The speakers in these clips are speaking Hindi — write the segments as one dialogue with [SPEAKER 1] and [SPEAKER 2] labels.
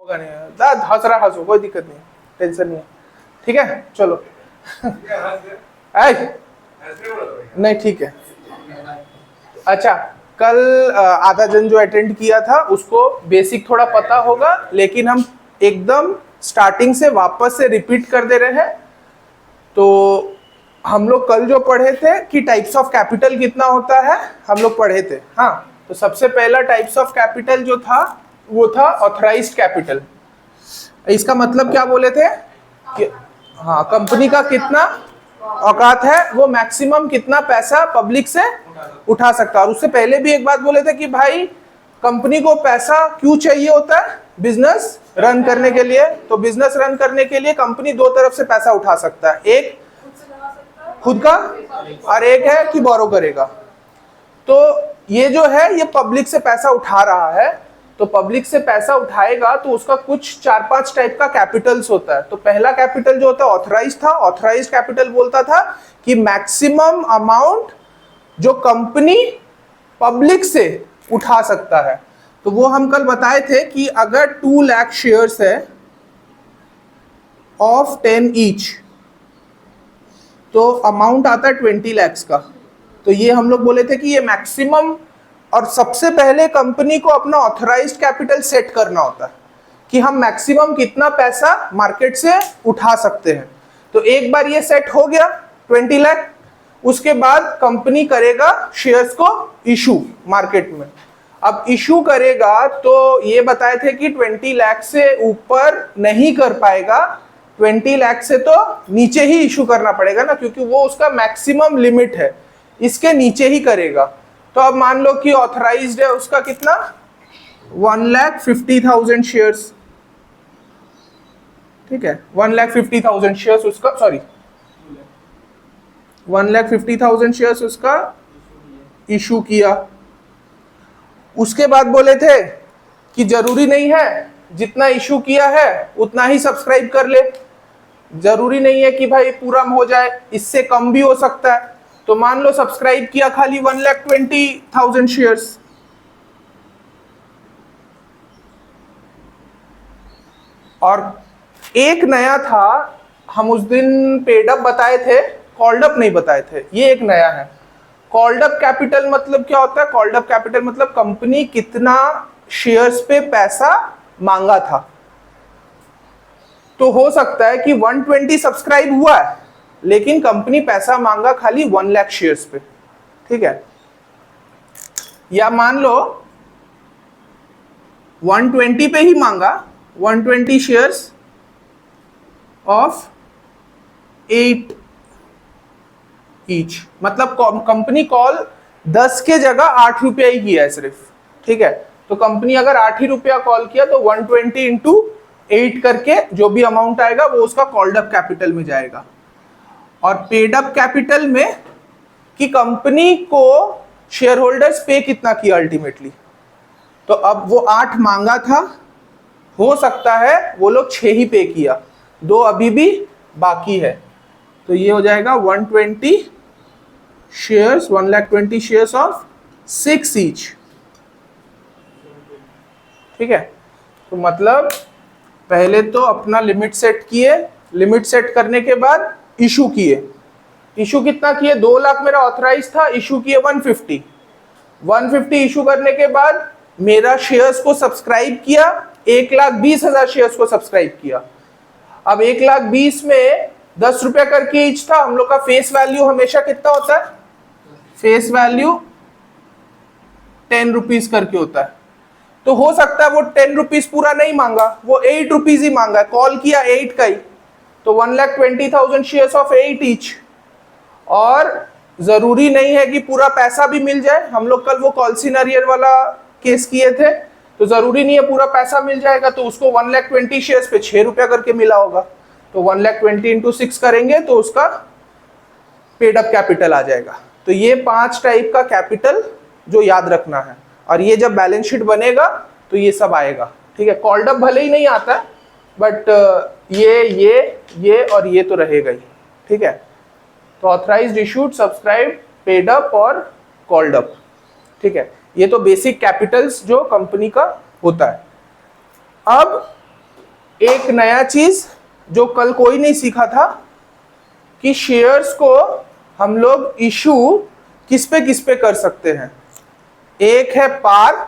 [SPEAKER 1] होगा नहीं, हंस रहा हंसो, कोई दिक्कत नहीं, टेंशन नहीं है, ठीक है चलो। नहीं ठीक है। अच्छा, कल आधा जन जो अटेंड किया था उसको बेसिक थोड़ा पता होगा, लेकिन हम एकदम स्टार्टिंग से वापस से रिपीट कर दे रहे हैं। तो हम लोग कल जो पढ़े थे कि टाइप्स ऑफ कैपिटल कितना होता है, हम लोग पढ़े थे। हाँ, तो सबसे पहला टाइप्स ऑफ कैपिटल जो था वो था ऑथराइज्ड कैपिटल। इसका मतलब क्या बोले थे कि हाँ, कंपनी का कितना औकात है, वो मैक्सिमम कितना पैसा पब्लिक से उठा सकता है। और उससे पहले भी एक बात बोले थे कि भाई कंपनी को पैसा क्यों चाहिए होता है, बिजनेस रन करने के लिए। तो बिजनेस रन करने के लिए कंपनी दो तरफ से पैसा उठा सकता है, एक खुद का और एक है कि बोरो करेगा। तो ये जो है ये पब्लिक से पैसा उठा रहा है, तो पब्लिक से पैसा उठाएगा तो उसका कुछ 4-5 टाइप का कैपिटल्स होता है। तो पहला कैपिटल जो होता है ऑथराइज था। ऑथराइज कैपिटल बोलता था कि मैक्सिमम अमाउंट जो कंपनी पब्लिक से उठा सकता है। तो वो हम कल बताए थे कि अगर 2 लाख शेयर्स है ऑफ 10 ईच, तो अमाउंट आता है 20 लाख का। तो ये हम लोग बोले थे कि ये मैक्सिमम, और सबसे पहले कंपनी को अपना ऑथराइज्ड कैपिटल सेट करना होता है कि हम मैक्सिमम कितना पैसा मार्केट से उठा सकते हैं। तो एक बार ये सेट हो गया 20 लाख, उसके बाद कंपनी करेगा शेयर्स को इशू मार्केट में। अब इशू करेगा तो ये बताए थे कि 20 लाख से ऊपर नहीं कर पाएगा, 20 लाख से तो नीचे ही इशू करना पड़ेगा ना, क्योंकि वो उसका मैक्सिमम लिमिट है, इसके नीचे ही करेगा। तो अब मान लो कि ऑथराइज्ड है उसका कितना 1,50,000 शेयर्स, ठीक है 1,50,000 शेयर्स उसका, सॉरी 1,50,000 शेयर्स उसका इशू किया। उसके बाद बोले थे कि जरूरी नहीं है जितना इशू किया है उतना ही सब्सक्राइब कर ले, जरूरी नहीं है कि भाई पूरा हो जाए, इससे कम भी हो सकता है। तो मान लो सब्सक्राइब किया खाली 1,20,000 शेयर्स, और एक नया था, हम उस दिन पेड अप बताए थे, कॉल्ड अप नहीं बताए थे, ये एक नया है। कॉल्ड अप कैपिटल मतलब क्या होता है, कॉल्ड अप कैपिटल मतलब कंपनी कितना शेयर्स पे पैसा मांगा था। तो हो सकता है कि 120 सब्सक्राइब हुआ है लेकिन कंपनी पैसा मांगा खाली 1 लाख शेयर्स पे, ठीक है। या मान लो 120 पे ही मांगा, 120 शेयर्स ऑफ 8 ईच, मतलब कंपनी कॉल 10 के जगह 8 रुपया ही किया है सिर्फ, ठीक है। तो कंपनी अगर 8 ही रुपया कॉल किया तो 120 इंटू 8 करके जो भी अमाउंट आएगा वो उसका कॉल्ड अप कैपिटल में जाएगा। और पेड अप कैपिटल में कि कंपनी को शेयर होल्डर्स पे कितना किया अल्टीमेटली। तो अब वो 8 मांगा था, हो सकता है वो लोग 6 ही पे किया, 2 अभी भी बाकी है। तो ये हो जाएगा 120 शेयर्स, 1,20,000 शेयर्स ऑफ 6 ईच, ठीक है। तो मतलब पहले तो अपना लिमिट सेट किए, लिमिट सेट करने के बाद इशू किए। इशू कितना किए, 2 लाख मेरा ऑथराइज था, इशू किए 150 इशू करने के बाद मेरा शेयर्स को सब्सक्राइब किया, 1,20,000 शेयर्स को सब्सक्राइब किया। अब 1,20,000 में 10 रुपया करके ईच था। हम लोग का फेस वैल्यू हमेशा कितना होता है, फेस वैल्यू 10 रुपीज करके होता है। तो हो सकता है वो 10 रुपीज पूरा नहीं मांगा, वो 8 रुपीज ही मांगा, कॉल किया 8 का ही। तो 1,20,000 शेयर्स ऑफ 8 ईच, और जरूरी नहीं है कि पूरा पैसा भी मिल जाए। हम लोग कल वो कॉल्सिन अरियर वाला केस किए थे, तो जरूरी नहीं है पूरा पैसा मिल जाएगा। तो उसको 1,20,000 शेयर्स पे 6 रुपया करके मिला होगा, तो 1,20,000 इंटू 6 करेंगे तो उसका पेड अप कैपिटल आ जाएगा। तो ये 5 टाइप का कैपिटल जो याद रखना है, और ये जब बैलेंस शीट बनेगा तो ये सब आएगा, ठीक है। कॉल्ड अप भले ही नहीं आता है, बट ये और ये तो रहेगा ही, ठीक है। तो authorised, issued, subscribe, paid up और कॉल्ड अप, ठीक है। ये तो बेसिक कैपिटल्स जो कंपनी का होता है। अब एक नया चीज जो कल कोई नहीं सीखा था कि शेयर्स को हम लोग इशू किस पे कर सकते हैं। एक है पार,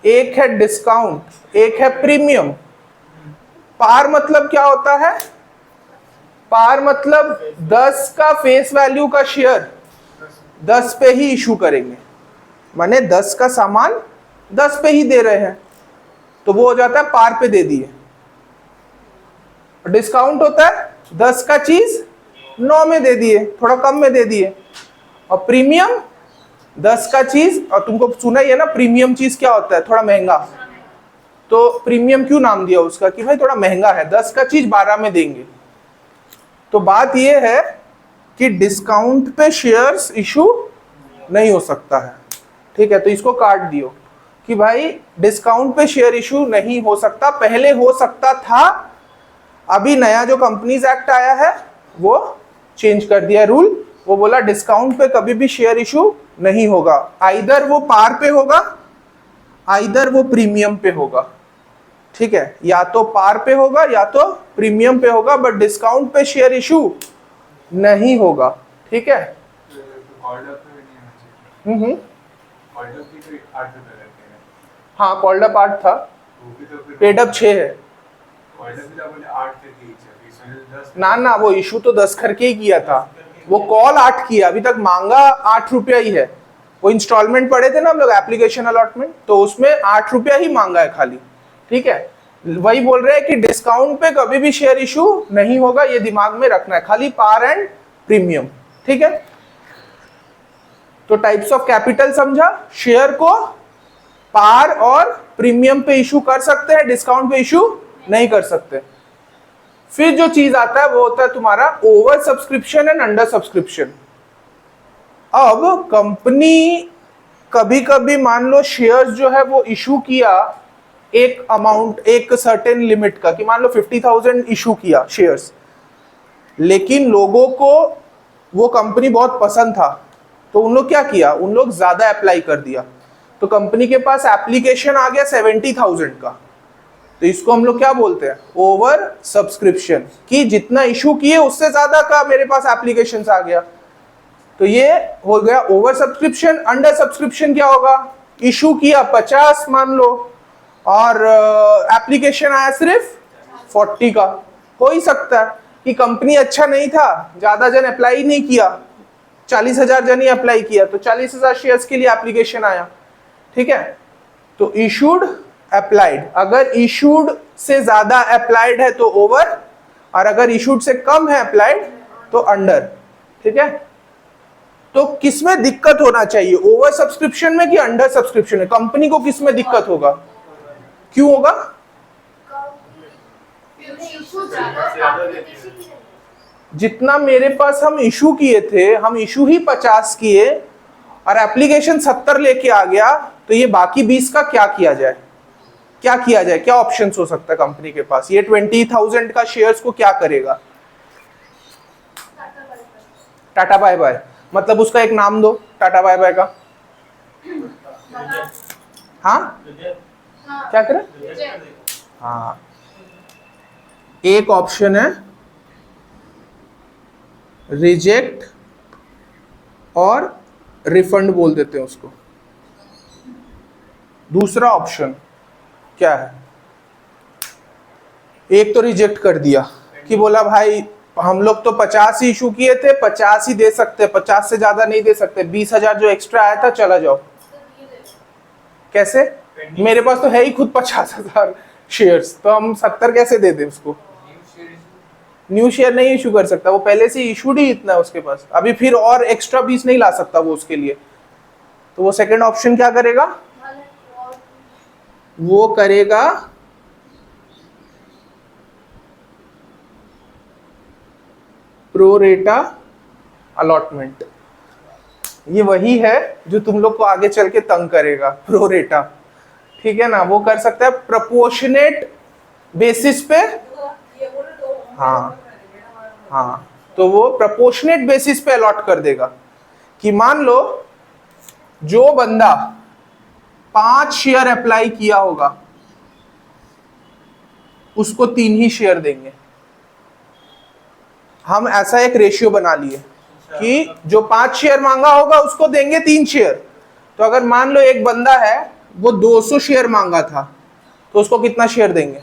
[SPEAKER 1] एक है डिस्काउंट, एक है प्रीमियम। पार मतलब क्या होता है? पार मतलब 10 का फेस वैल्यू का शेयर 10 पे ही इशू करेंगे, माने 10 का सामान 10 पे ही दे रहे हैं, तो वो हो जाता है पार पे दे दिए। डिस्काउंट होता है 10 का चीज 9 में दे दिए, थोड़ा कम में दे दिए। और प्रीमियम 10 का चीज, और तुमको सुना ही है ना प्रीमियम चीज क्या होता है? थोड़ा महंगा। तो प्रीमियम क्यों नाम दिया उसका? कि भाई थोड़ा महंगा है, 10 का चीज 12 में देंगे। तो बात यह है कि डिस्काउंट पे शेयर्स इशू नहीं हो सकता है, ठीक है? तो इसको काट दियो कि भाई डिस्काउंट पे शेयर इशू नहीं हो सकता। पहले हो सकता था, अभी नया जो कंपनीज एक्ट आया है वो चेंज कर दिया रूल। वो बोला डिस्काउंट पे कभी भी शेयर इशू नहीं होगा, आइदर वो पार पे होगा आइदर वो प्रीमियम पे होगा, ठीक है? या तो पार पे होगा या तो प्रीमियम पे होगा, बट डिस्काउंट पे शेयर इशू नहीं होगा, ठीक है? हाँ, कॉल्ड अप 8 था, पेड अप 6 है। ना ना, वो इशू तो 10 करके ही किया था, वो कॉल 8 किया, अभी तक मांगा 8 रुपया ही है। वो इंस्टॉलमेंट पढ़े थे ना हम लोग, एप्लीकेशन अलॉटमेंट, तो उसमें 8 रुपया ही मांगा है खाली, ठीक है? वही बोल रहे हैं कि डिस्काउंट पे कभी भी शेयर इशू नहीं होगा, ये दिमाग में रखना है, खाली पार एंड प्रीमियम, ठीक है? तो टाइप्स ऑफ कैपिटल समझा, शेयर को पार और प्रीमियम पे इशू कर सकते हैं, डिस्काउंट पे इशू नहीं कर सकते। फिर जो चीज आता है वो होता है तुम्हारा over subscription and under subscription. अब कंपनी कभी कभी मान लो शेयर्स जो है वो इशू किया एक अमाउंट, एक सर्टेन लिमिट का, कि मान लो 50,000 इशू किया शेयर्स, लेकिन लोगों को वो कंपनी बहुत पसंद था, तो उन लोग क्या किया, उन लोग ज्यादा अप्लाई कर दिया, तो कंपनी के पास एप्लीकेशन आ गया 70,000 का। तो इसको हम लोग क्या बोलते हैं? ओवर सब्सक्रिप्शन, कि जितना इशू किए उससे ज्यादा का मेरे पास एप्लीकेशंस आ गया, तो ये हो गया ओवर सब्सक्रिप्शन। अंडर सब्सक्रिप्शन क्या होगा? इशू किया 50 मान लो, और एप्लीकेशन आया सिर्फ 40 का। हो ही सकता है कि कंपनी अच्छा नहीं था, ज्यादा जन अप्लाई नहीं किया, 40,000 जन ही अप्लाई किया, तो 40,000 शेयर्स के लिए एप्लीकेशन आया, ठीक है? तो इशूड अप्लाइड, अगर इशूड से ज्यादा अप्लाइड है तो ओवर, और अगर इशूड से कम है अप्लाइड तो अंडर, ठीक है? तो किसमें दिक्कत होना चाहिए, ओवर सब्सक्रिप्शन में कि अंडर सब्सक्रिप्शन में? कंपनी को किसमें दिक्कत होगा, क्यों होगा? जितना मेरे पास हम इशू किए थे, हम इशू ही 50 किए और एप्लीकेशन 70 लेके आ गया, तो ये बाकी 20 का क्या किया जाए? क्या किया जाए? क्या ऑप्शंस हो सकता है कंपनी के पास? ये 20,000 का शेयर्स को क्या करेगा? टाटा बाय बाय, मतलब उसका एक नाम दो टाटा बाय बाय का। हाँ, क्या करें? हाँ, एक ऑप्शन है रिजेक्ट और रिफंड बोल देते हैं उसको। दूसरा ऑप्शन क्या है? एक तो रिजेक्ट कर दिया कि बोला भाई हम लोग तो 50 ही इशू किए थे, 50 ही दे सकते, 50 से ज्यादा नहीं दे सकते, 20,000 जो एक्स्ट्रा आया था चला जाओ। कैसे? मेरे पास तो है ही खुद 50,000 शेयर्स, तो हम 70 कैसे दे दें उसको? न्यू शेयर नहीं इशू कर सकता, वो पहले से इशूड ही इतना है उसके पास, अभी फिर और एक्स्ट्रा 20 नहीं ला सकता वो उसके लिए। तो वो सेकंड ऑप्शन क्या करेगा? वो करेगा प्रोरेटा अलॉटमेंट। ये वही है जो तुम लोग को आगे चल के तंग करेगा, प्रोरेटा, ठीक है ना? वो कर सकता है प्रोपोर्शनेट बेसिस पे। हाँ हाँ, तो वो प्रोपोर्शनेट बेसिस पे अलॉट कर देगा कि मान लो जो बंदा 5 शेयर अप्लाई किया होगा, उसको 3 ही शेयर देंगे। हम ऐसा एक रेशियो बना लिए कि जो 5 शेयर मांगा होगा उसको देंगे 3 शेयर। तो अगर मान लो एक बंदा है वो 200 शेयर मांगा था, तो उसको कितना शेयर देंगे?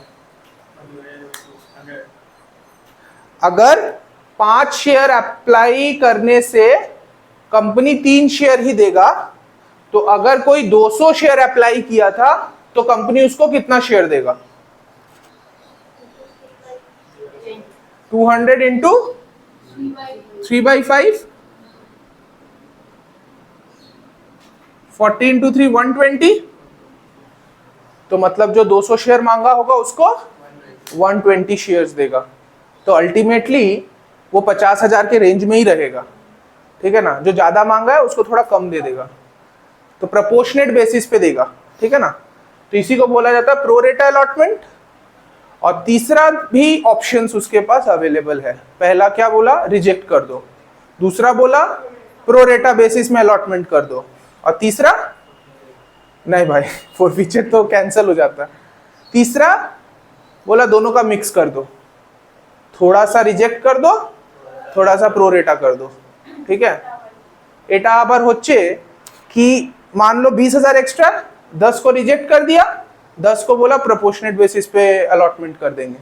[SPEAKER 1] अगर 5 शेयर अप्लाई करने से कंपनी 3 शेयर ही देगा, तो अगर कोई 200 शेयर अप्लाई किया था तो कंपनी उसको कितना शेयर देगा? 200 इंटू 3/5, 40 इंटू 3 120। तो मतलब जो 200 शेयर मांगा होगा उसको 120 शेयर्स देगा। तो अल्टीमेटली वो 50,000 के रेंज में ही रहेगा, ठीक है ना। जो ज्यादा मांगा है उसको थोड़ा कम दे देगा, तो प्रोपोर्शनेट बेसिस पे देगा, ठीक है ना। तो इसी को बोला जाता है प्रो रेटा अलॉटमेंट। और तीसरा भी ऑप्शंस उसके पास अवेलेबल है। पहला क्या बोला? रिजेक्ट कर दो। दूसरा बोला प्रो रेटा बेसिस में अलॉटमेंट कर दो। और तीसरा नहीं भाई, फॉरफीचर तो कैंसिल हो जाता है। तीसरा बोला दोनों का मिक्स कर दो, थोड़ा सा रिजेक्ट कर दो, थोड़ा सा प्रो रेटा कर दो, ठीक है। এটা আবার হচ্ছে कि मान लो 20,000 एक्स्ट्रा, 10 को रिजेक्ट कर दिया, 10 को बोला प्रोपोर्शनेट बेसिस पे अलॉटमेंट कर देंगे,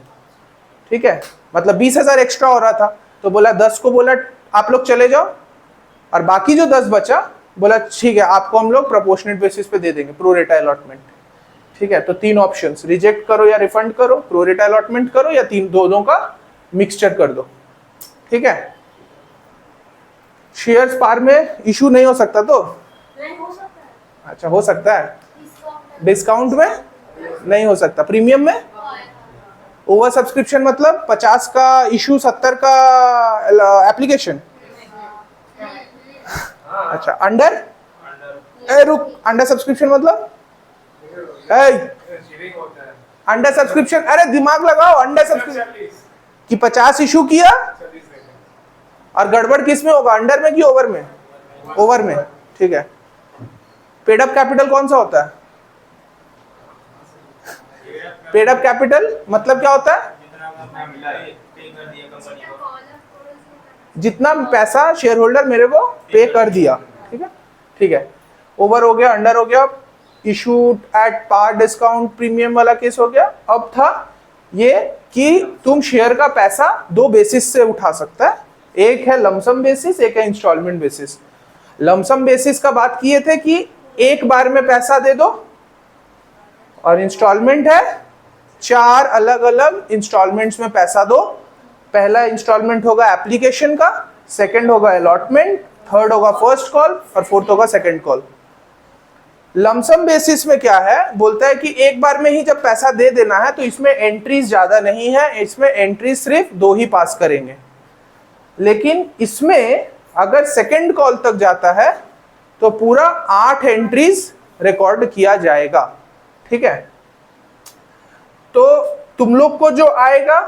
[SPEAKER 1] ठीक है। मतलब 20,000 एक्स्ट्रा हो रहा था, तो बोला 10 को बोला आप लोग चले जाओ, और बाकी जो 10 बचा बोला ठीक है आपको हम लोग प्रोपोर्शनेट बेसिस पे दे देंगे, प्रो रेटा अलॉटमेंट, ठीक है। तो 3 ऑप्शंस, रिजेक्ट करो या रिफंड करो, प्रो रेटा अलॉटमेंट करो, या दोनों का मिक्सचर कर दो, ठीक है। शेयर्स पार में इशू नहीं हो सकता तो?
[SPEAKER 2] नहीं हो सकता है।
[SPEAKER 1] अच्छा, हो सकता है। डिस्काउंट में नहीं हो सकता, प्रीमियम में। ओवर सब्सक्रिप्शन मतलब 50 का इशू, 70 का एप्लीकेशन। अच्छा, अंडर रुक, अंडर सब्सक्रिप्शन मतलब अंडर सब्सक्रिप्शन, अरे दिमाग लगाओ, अंडर सब्सक्रिप्शन कि 50 इशू किया और गड़बड़ किस में होगा, अंडर में कि ओवर में? ओवर में, ठीक है। पेड अप कैपिटल कौन सा होता है? पेड अप कैपिटल मतलब क्या होता है? जितना पैसा शेयर होल्डर मेरे को पे कर दिया, ठीक है, ठीक है। ओवर हो गया, अंडर हो गया, issued at par discount premium वाला केस हो गया। अब था ये कि तुम शेयर का पैसा 2 बेसिस से उठा सकता है, एक है लमसम बेसिस, एक है इंस्टॉलमेंट बेसिस। लमसम बेसिस का बात किए थे कि एक बार में पैसा दे दो, और इंस्टॉलमेंट है 4 अलग अलग इंस्टॉलमेंट्स में पैसा दो। पहला इंस्टॉलमेंट होगा एप्लीकेशन का, सेकंड होगा अलॉटमेंट, थर्ड होगा फर्स्ट कॉल, और फोर्थ होगा सेकंड कॉल। लमसम बेसिस में क्या है, बोलता है कि एक बार में ही जब पैसा दे देना है तो इसमें एंट्रीज ज्यादा नहीं है, इसमें एंट्रीज सिर्फ 2 ही पास करेंगे। लेकिन इसमें अगर सेकंड कॉल तक जाता है तो पूरा 8 एंट्रीज रिकॉर्ड किया जाएगा, ठीक है। तो तुम लोग को जो आएगा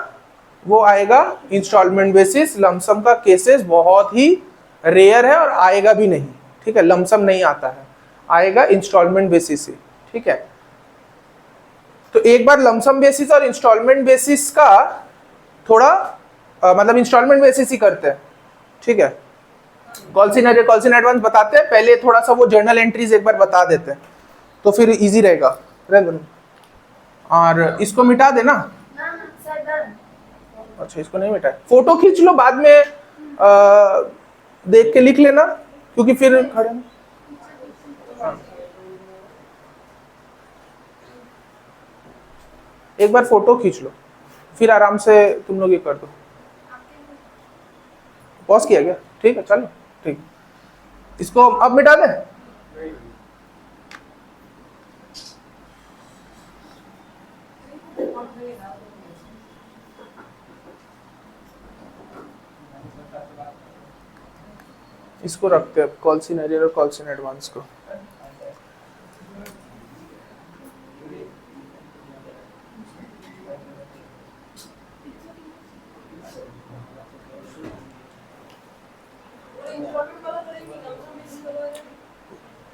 [SPEAKER 1] वो आएगा इंस्टॉलमेंट बेसिस। लमसम का केसेस बहुत ही रेयर है और आएगा भी नहीं, ठीक है। लमसम नहीं आता है, आएगा इंस्टॉलमेंट बेसिस से, ठीक है। तो एक बार लमसम बेसिस और इंस्टॉलमेंट बेसिस का थोड़ा मतलब इंस्टॉलमेंट बेसिस ही करते हैं, ठीक है। कॉल इन एडवांस बताते हैं, पहले थोड़ा सा वो जर्नल एंट्रीज एक बार बता देते हैं, तो फिर इजी रहेगा। और इसको मिटा देना। अच्छा, इसको नहीं मिटा, फोटो खींच लो, बाद में देख के लिख लेना, क्योंकि फिर खड़े ना। एक बार फोटो खींच लो, फिर आराम से तुम लोग ये कर दो। पॉज किया गया, ठीक है, चलो ठीक। इसको अब मिटा दें। इसको रखते हैं कॉल इन एरियर और कॉल इन एडवांस को।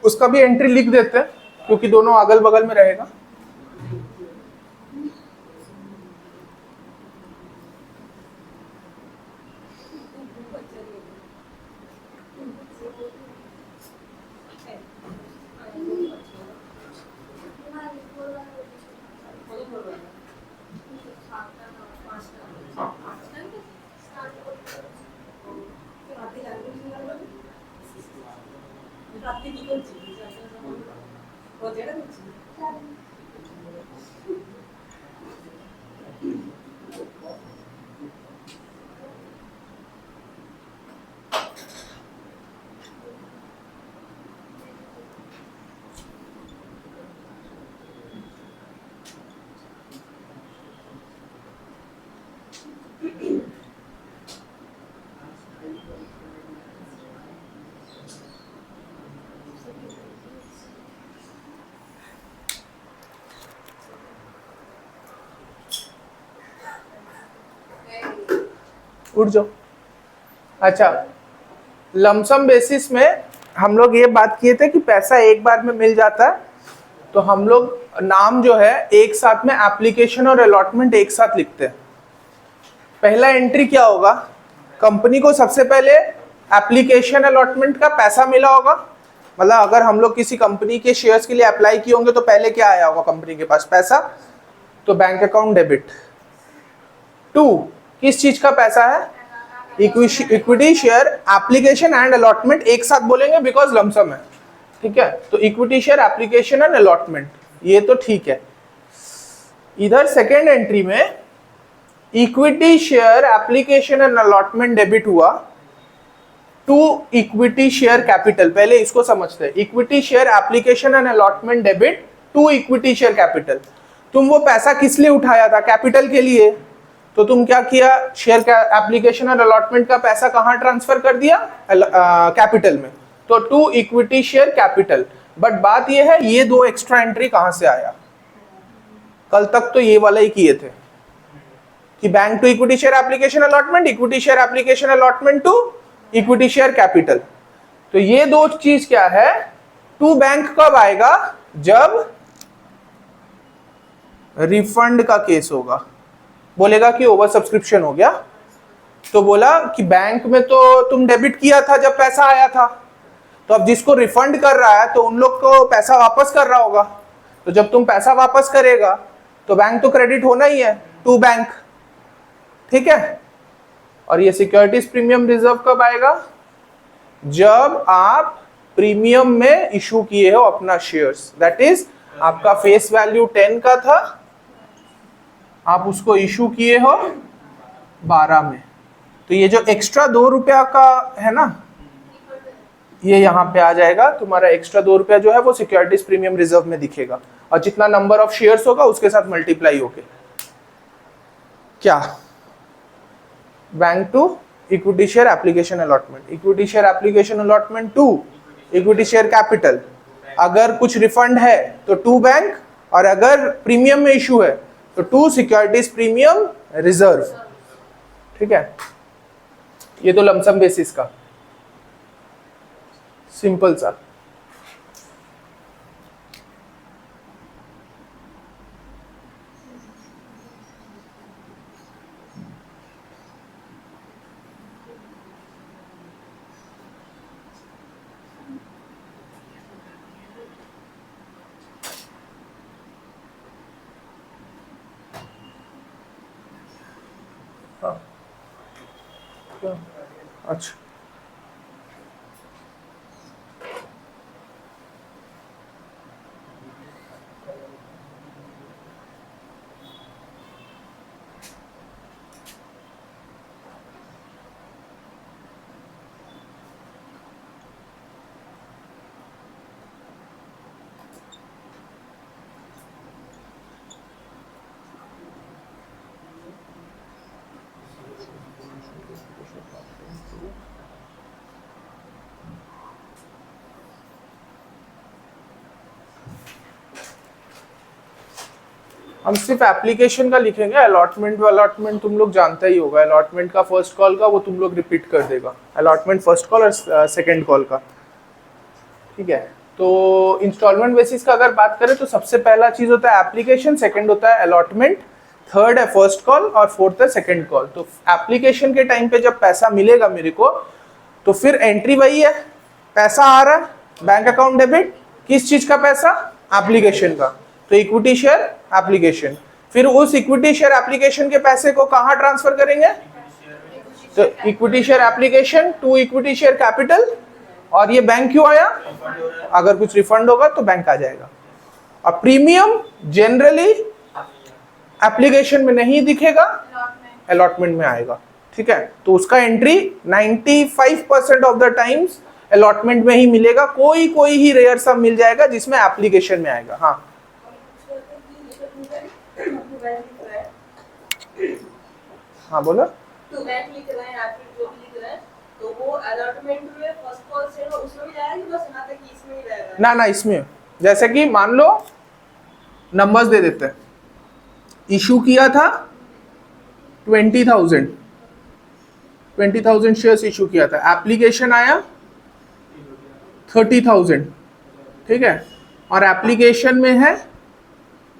[SPEAKER 1] उसका भी एंट्री लिख देते हैं, क्योंकि दोनों अगल बगल में रहेगा। उठ जाओ। अच्छा, लमसम बेसिस में हम लोग ये बात किए थे कि पैसा एक बार में मिल जाता है, तो हम लोग नाम जो है एक साथ में एप्लीकेशन और अलॉटमेंट एक साथ लिखते हैं। पहला एंट्री क्या होगा, कंपनी को सबसे पहले एप्लीकेशन अलॉटमेंट का पैसा मिला होगा। मतलब अगर हम लोग किसी कंपनी के शेयर्स के लिए अप्लाई किए होंगे तो पहले क्या आया होगा कंपनी के पास, पैसा, तो बैंक अकाउंट डेबिट। 2, किस चीज का पैसा है, equity share application and allotment एक साथ बोलेंगे बिकॉज लमसम है, ठीक है। तो equity share application and allotment, ये तो ठीक है। इधर सेकेंड एंट्री में equity share application and allotment debit हुआ टू इक्विटी शेयर कैपिटल। पहले इसको समझते हैं, equity share application and allotment debit to equity share capital. तुम वो पैसा किस लिए उठाया था, कैपिटल के लिए, तो तुम क्या किया, शेयर का एप्लीकेशन और अलॉटमेंट का पैसा कहां ट्रांसफर कर दिया, कैपिटल में, तो to equity share capital. But बात ये है, ये 2 एक्स्ट्रा एंट्री कहां से आया, कल तक तो ये वाला ही किए थे कि bank to equity share application allotment, equity share application allotment to equity share capital. तो ये 2 चीज क्या है, टू बैंक कब आएगा, जब रिफंड का केस होगा। बोलेगा कि ओवर सब्सक्रिप्शन हो गया, तो बोला कि बैंक में तो तुम डेबिट किया था जब पैसा आया था, तो अब जिसको रिफंड कर रहा है तो उन लोग को पैसा वापस कर रहा होगा, तो जब तुम पैसा वापस करेगा तो बैंक तो क्रेडिट होना ही है टू बैंक, ठीक है। और ये सिक्योरिटीज प्रीमियम रिजर्व कब आएगा, जब आप प्रीमियम में इशू किए हो अपना शेयर्स, दैट इज आपका फेस वैल्यू 10 का था, आप उसको इशू किए हो 12 में, तो ये जो एक्स्ट्रा 2 रुपया का है ना, ये यहाँ पे आ जाएगा, तुम्हारा एक्स्ट्रा 2 रुपया जो है वो सिक्योरिटीज प्रीमियम रिजर्व में दिखेगा, और जितना नंबर ऑफ शेयर्स होगा उसके साथ मल्टीप्लाई होके क्या, bank to equity share application allotment, equity share application allotment to equity share capital. अगर कुछ रिफंड है तो टू बैंक, और अगर प्रीमियम में इशू है तो टू सिक्योरिटीज प्रीमियम रिजर्व, ठीक है। ये तो लमसम बेसिस का सिंपल सा। अच्छा, हम सिर्फ एप्लीकेशन का लिखेंगे, अलॉटमेंट तुम लोग जानते ही होगा, अलॉटमेंट का फर्स्ट कॉल का वो तुम लोग रिपीट कर देगा, अलॉटमेंट फर्स्ट कॉल और सेकंड कॉल का, ठीक है। तो इंस्टॉलमेंट बेसिस का अगर बात करें तो सबसे पहला चीज होता है एप्लीकेशन, सेकंड होता है अलॉटमेंट, थर्ड है फर्स्ट कॉल और फोर्थ है सेकंड कॉल। तो एप्लीकेशन के टाइम पे जब पैसा मिलेगा मेरे को, तो फिर एंट्री वही है, पैसा आ रहा है बैंक अकाउंट डेबिट, किस चीज का पैसा, एप्लीकेशन का, तो इक्विटी शेयर एप्लीकेशन। फिर उस इक्विटी शेयर एप्लीकेशन के पैसे को कहां ट्रांसफर करेंगे, तो equity share application to equity share capital. और ये बैंक क्यों आया, अगर कुछ रिफंड होगा तो बैंक आ जाएगा। और प्रीमियम जनरली एप्लीकेशन में नहीं दिखेगा, अलॉटमेंट में आएगा, ठीक है। तो उसका entry 95% of the times allotment में ही मिलेगा, कोई कोई ही रेयर सा मिल जाएगा जिसमें एप्लीकेशन में आएगा। हाँ हाँ बोलो।
[SPEAKER 2] टू बैंक लिख रहे हैं, आप जो भी लिख रहे हैं, तो वो अलॉटमेंट में फर्स्ट कॉल से उसमें भी जाएगा कि बस यहाँ तक कि इसमें ही रहेगा?
[SPEAKER 1] ना ना, इसमें जैसे कि मान लो नंबर्स दे देते हैं, इशू किया था 20,000, 20,000 शेयर्स इशू किया था, एप्लीकेशन आया 30,000, ठीक है, और एप्लीकेशन में है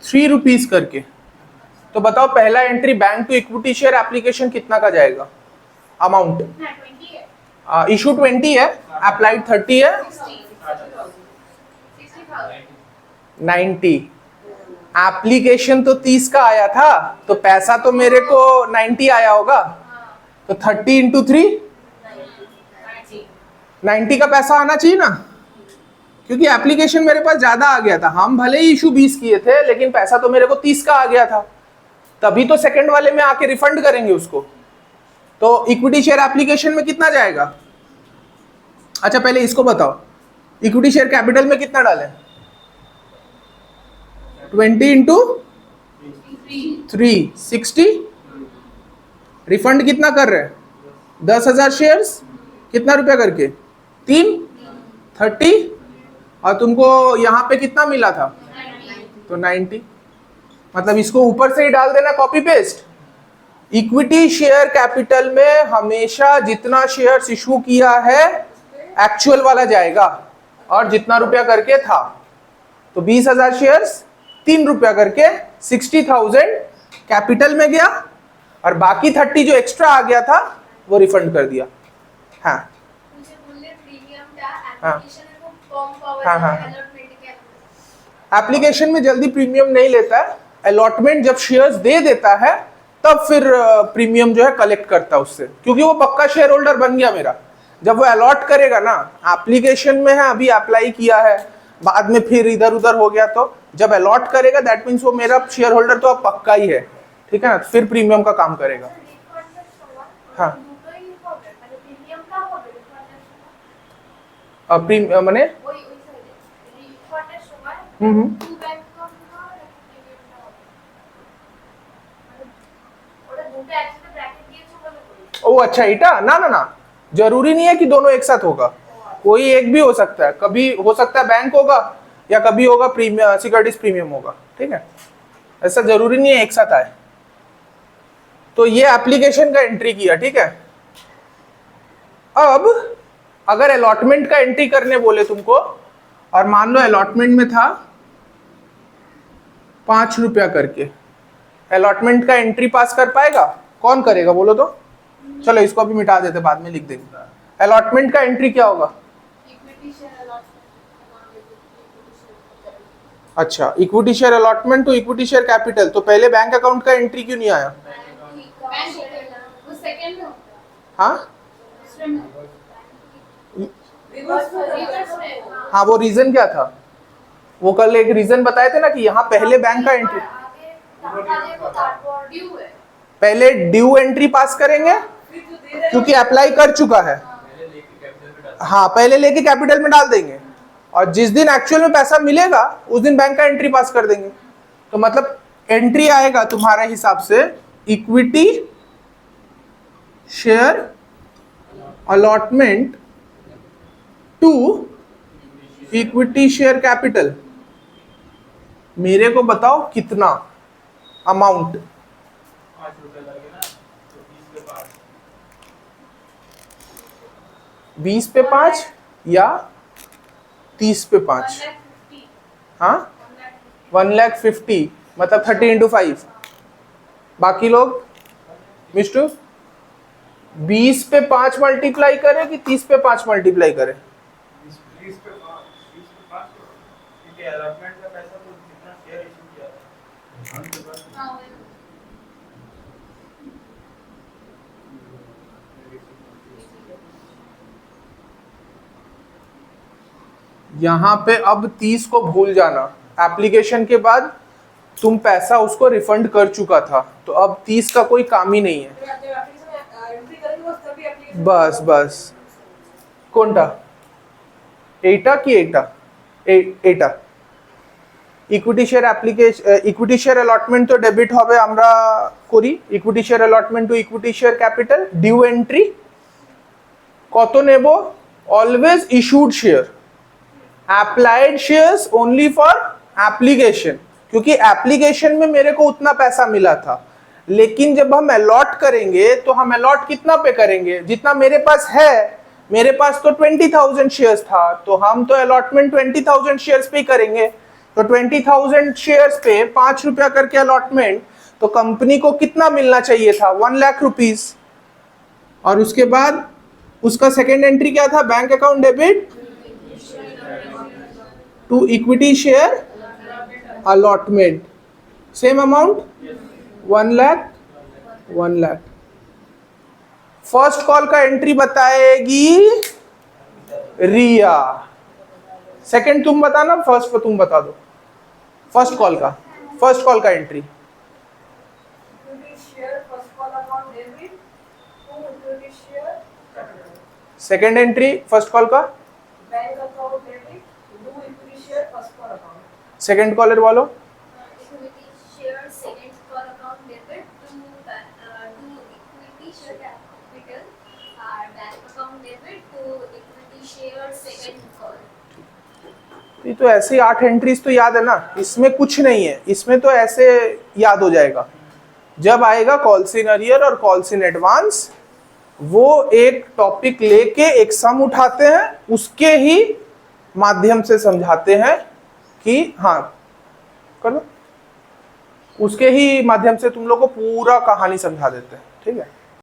[SPEAKER 1] 3 रुपीज करके। तो बताओ पहला entry bank to equity share application कितना का जाएगा अमाउंट? इशू 20 है, अप्लाइड 30 है, 90। एप्लीकेशन तो 30 का आया था, तो पैसा तो मेरे को 90 आया होगा, तो 30 इंटू 3 90 का पैसा आना चाहिए ना, क्योंकि एप्लीकेशन मेरे पास ज्यादा आ गया था। हम भले ही इशू 20 किए थे, लेकिन पैसा तो मेरे को 30 का आ गया था, तभी तो सेकंड वाले में आके रिफंड करेंगे उसको। तो इक्विटी शेयर एप्लीकेशन में कितना जाएगा? अच्छा पहले इसको बताओ, इक्विटी शेयर कैपिटल में कितना डालें? 20 इंटू 3 60। रिफंड कितना कर रहे हैं? 10,000 शेयर्स, कितना रुपया करके? 3 30, और तुमको यहाँ पे कितना मिला था? तो 90। मतलब इसको ऊपर से ही डाल देना, copy paste. Equity share capital में हमेशा जितना शेयर्स इशू किया है एक्चुअल वाला जाएगा, और जितना रुपया करके था। तो 20,000 शेयर्स 3 रुपया करके 60,000 कैपिटल में गया, और बाकी 30 जो एक्स्ट्रा आ गया था वो रिफंड कर दिया। हाँ हाँ, एप्लीकेशन में जल्दी प्रीमियम नहीं लेता है, अलॉटमेंट जब शेयर्स दे देता है तब फिर प्रीमियम जो है कलेक्ट करता है उससे, क्योंकि वो पक्का शेयर होल्डर बन गया मेरा। जब वो अलॉट करेगा ना, एप्लीकेशन में है अभी अप्लाई किया है, बाद में फिर इधर उधर हो गया, तो जब अलॉट करेगा दैट मीन्स वो मेरा शेयर होल्डर तो अब पक्का ही है, ठीक है ना, फिर प्रीमियम का काम करेगा। हाँ मैंने ओ अच्छा, इटा ना ना ना, जरूरी नहीं है कि दोनों एक साथ होगा, कोई एक भी हो सकता है। कभी हो सकता है बैंक होगा, या कभी होगा प्रीमियम सिक्योरिटीज प्रीमियम होगा, ठीक है, ऐसा जरूरी नहीं है एक साथ आए। तो ये एप्लीकेशन का एंट्री किया, ठीक है। अब अगर अलॉटमेंट का एंट्री करने बोले तुमको, और मान लो अलॉटमेंट में था 5 रुपया करके, अलॉटमेंट का एंट्री पास कर पाएगा? कौन करेगा बोलो तो? चलो इसको अभी मिटा देते, बाद में लिख देंगे। अलॉटमेंट का एंट्री क्या होगा? अच्छा, equity share allotment to equity share capital. तो पहले बैंक अकाउंट का एंट्री क्यों नहीं आया? हाँ हाँ, वो रीजन क्या था? वो कल एक रीजन बताए थे ना कि यहाँ पहले बैंक का एंट्री, पहले ड्यू एंट्री पास करेंगे क्योंकि अप्लाई कर चुका है। हाँ, पहले लेके कैपिटल में डाल देंगे, और जिस दिन एक्चुअल में पैसा मिलेगा उस दिन बैंक का एंट्री पास कर देंगे। तो मतलब एंट्री आएगा तुम्हारे हिसाब से equity share allotment to equity share capital. मेरे को बताओ कितना अमाउंट? 20 पे 5 या 30 पे 5? हाँ, 1,50,000 मतलब 30 इंटू 5। बाकी लोग मिस्टर 20 पे 5 मल्टीप्लाई करे कि 30 पे 5 मल्टीप्लाई करे?
[SPEAKER 3] 20 पे 5, क्योंकि अलॉटमेंट का पैसा तो जितना शेयर इशू किया था।
[SPEAKER 1] यहाँ पे अब 30 को भूल जाना, एप्लीकेशन के बाद तुम पैसा उसको रिफंड कर चुका था, तो अब 30 का कोई काम ही नहीं है। बस बस, কোনটা? এইটা কি এইটা? এইটা equity share application, equity share allotment তো ডেবিট হবে, আমরা করি equity share allotment to equity share capital. Due entry কত নেব? Always issued share, applied shares only for application, क्योंकि एप्लीकेशन में मेरे को उतना पैसा मिला था। लेकिन जब हम अलॉट करेंगे तो हम अलॉट कितना पे करेंगे, जितना मेरे पास है। मेरे पास तो 20,000 शेयर्स था, तो हम तो अलॉटमेंट 20,000 शेयर्स पे ही करेंगे। तो 20,000 शेयर्स पे 5 रुपया करके अलॉटमेंट, तो कंपनी को कितना मिलना चाहिए था, 1 लाख रुपीज। और उसके बाद उसका सेकेंड एंट्री क्या था, bank account debit to equity share allotment, same amount 1 lakh 1 lakh. First call का एंट्री बताएगी रिया, सेकंड तुम बताना, फर्स्ट पर तुम बता दो। फर्स्ट कॉल का entry
[SPEAKER 2] equity share first call account debit to equity share capital.
[SPEAKER 1] Second entry first call का,
[SPEAKER 2] bank account debit to equity share first call account.
[SPEAKER 1] Second caller बोलो।
[SPEAKER 4] equity share second call account debit to equity share capital bank account debit to equity share second call।
[SPEAKER 1] ये तो ऐसे ही 8 एंट्रीज तो याद है ना, इसमें कुछ नहीं है, इसमें तो ऐसे याद हो जाएगा। जब आएगा कॉल्स इन अरियर और कॉल्स इन एडवांस, वो एक टॉपिक लेके एक सम उठाते हैं, उसके ही माध्यम से समझाते हैं कि हाँ कर लो, उसके ही माध्यम से तुम लोग को पूरा कहानी समझा देते हैं, ठीक है।